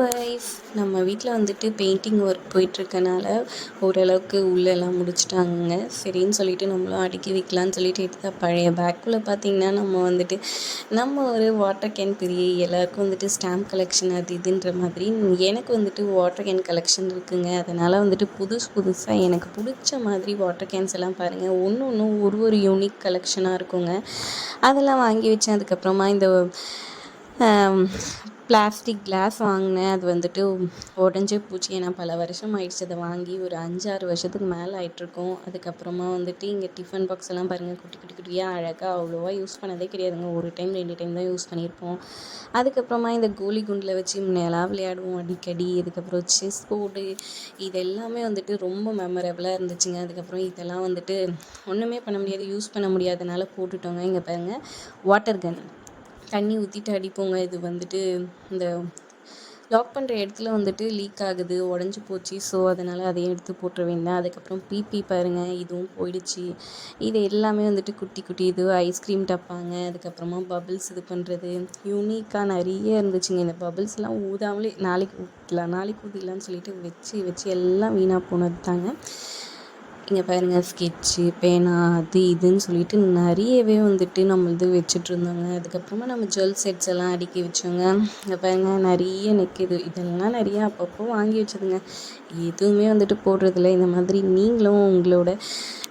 Wise நம்ம வீட்டில் வந்துட்டு பெயிண்டிங் ஒர்க் போயிட்டுருக்கனால ஓரளவுக்கு உள்ளெல்லாம் முடிச்சிட்டாங்கங்க. சரின்னு சொல்லிட்டு நம்மளும் அடுக்கி வைக்கலான்னு சொல்லிட்டு எடுத்தா பழைய பேக்குள்ளே பார்த்திங்கன்னா நம்ம ஒரு வாட்டர் கேன் பெரிய எல்லாருக்கும் வந்துட்டு ஸ்டாம்ப் கலெக்ஷன் அது இதுன்ற மாதிரி எனக்கு வந்துட்டு வாட்டர் கேன் கலெக்ஷன் இருக்குங்க. அதனால் வந்துட்டு புதுசாக எனக்கு பிடிச்ச மாதிரி வாட்டர் கேன்ஸ் எல்லாம் பாருங்கள், ஒன்றும் ஒரு யூனிக் கலெக்ஷனாக இருக்குங்க. அதெல்லாம் வாங்கி வச்சேன். அதுக்கப்புறமா இந்த பிளாஸ்டிக் கிளாஸ் வாங்கினேன். அது வந்துட்டு உடஞ்சே போச்சு. ஏன்னா பல வருஷம் ஆயிடுச்சு அதை வாங்கி. ஒரு 5-6 வருஷத்துக்கு மேலே ஆகிட்ருக்கோம். அதுக்கப்புறமா வந்துட்டு இங்கே டிஃபன் பாக்ஸ் எல்லாம் பாருங்கள், குட்டியாக அழகாக அவ்வளோவா யூஸ் பண்ணதே கிடையாதுங்க. 1 டைம் 2 டைம் தான் யூஸ் பண்ணியிருப்போம். அதுக்கப்புறமா இந்த கோலி குண்டில் வச்சு முன்னையெல்லாம் விளையாடுவோம் அடிக்கடி. அதுக்கப்புறம் செஸ் போர்டு, இது எல்லாமே வந்துட்டு ரொம்ப மெமரபுளாக இருந்துச்சுங்க. அதுக்கப்புறம் இதெல்லாம் வந்துட்டு ஒன்றுமே பண்ண முடியாது, யூஸ் பண்ண முடியாதனால போட்டுட்டோங்க. இங்கே பாருங்கள், வாட்டர் கன் தண்ணி ஊற்றிட்டு அடிப்போங்க. இது வந்துட்டு இந்த லாக் பண்ணுற இடத்துல வந்துட்டு லீக் ஆகுது, உடஞ்சி போச்சு. ஸோ அதனால் அதையும் எடுத்து போட்டுற வேண்டாம். அதுக்கப்புறம் பிபி பாருங்கள், இதுவும் போயிடுச்சு. இது எல்லாமே வந்துட்டு குட்டி இது ஐஸ்கிரீம் டப்பாங்க. அதுக்கப்புறமா பபிள்ஸ் இது பண்ணுறது யூனிக்காக நிறைய இருந்துச்சுங்க. இந்த பபிள்ஸ்லாம் ஊதாமலே நாளைக்கு ஊதிடலான்னு சொல்லிட்டு வச்சு எல்லாம் வீணாக போனது தாங்க. இங்கே பாருங்கள், ஸ்கெட்சு, பேனா, அது இதுன்னு சொல்லிட்டு நிறையவே வந்துட்டு நம்ம வச்சிட்ருந்தோங்க. அதுக்கப்புறமா நம்ம ஜுவல் செட்ஸ் எல்லாம் அடுக்கி வச்சோங்க. இங்கே பாருங்கள், நிறைய நிற்கிது. இதெல்லாம் நிறைய அப்பப்போ வாங்கி வச்சதுங்க. எதுவுமே வந்துட்டு போடுறதில்ல. இந்த மாதிரி நீங்களும் உங்களோட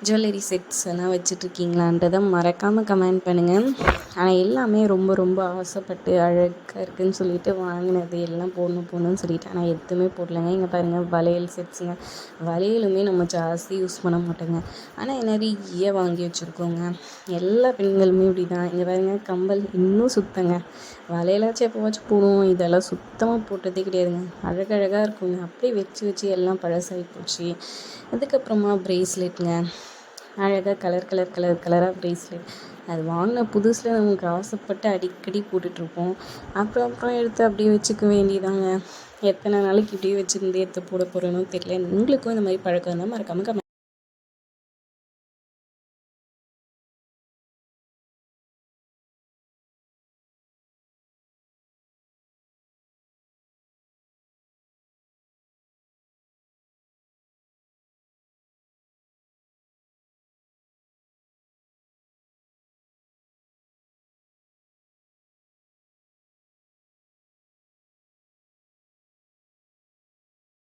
ஜுவல்லரி செட்ஸ் எல்லாம் வச்சிட்ருக்கீங்களான்றதை மறக்காமல் கமெண்ட் பண்ணுங்கள். ஆனால் எல்லாமே ரொம்ப ஆசைப்பட்டு அழகாக இருக்குதுன்னு சொல்லிட்டு வாங்கினது எல்லாம் போடணும்னு சொல்லிட்டு ஆனால் எதுவுமே போடலைங்க. இங்கே பாருங்கள், வளையல் செட்ஸுங்க. வளையலுமே நம்ம ஜாஸ்தி யூஸ் பண்ண மாட்டோங்க, ஆனால் நிறைய வாங்கி வச்சுருக்கோங்க. எல்லா பெண்களுமே இப்படி தான். இங்கே பாருங்கள், கம்பல் இன்னும் சுத்தங்க. வளையலாச்சும் எப்போவாச்சும் போடுவோம், இதெல்லாம் சுத்தமாக போட்டதே கிடையாதுங்க. அழகழகாக இருக்குங்க. அப்படியே வச்சு எல்லாம் பழசாகி போச்சு. அதுக்கப்புறமா ப்ரேஸ்லெட்டுங்க, அழகாக கலராக ப்ரேஸ்லெட். அது வாங்கின புதுசில் நமக்கு ஆசைப்பட்டு அடிக்கடி போட்டுட்ருப்போம். அப்புறம் எடுத்து அப்படியே வச்சுக்க வேண்டியதாங்க. எத்தனை நாளைக்கு இப்படியே வச்சுருந்து எடுத்து போட போகிறேன்னு தெரியல. உங்களுக்கும் இந்த மாதிரி பழக்கம் இருந்தால் மறக்காமல்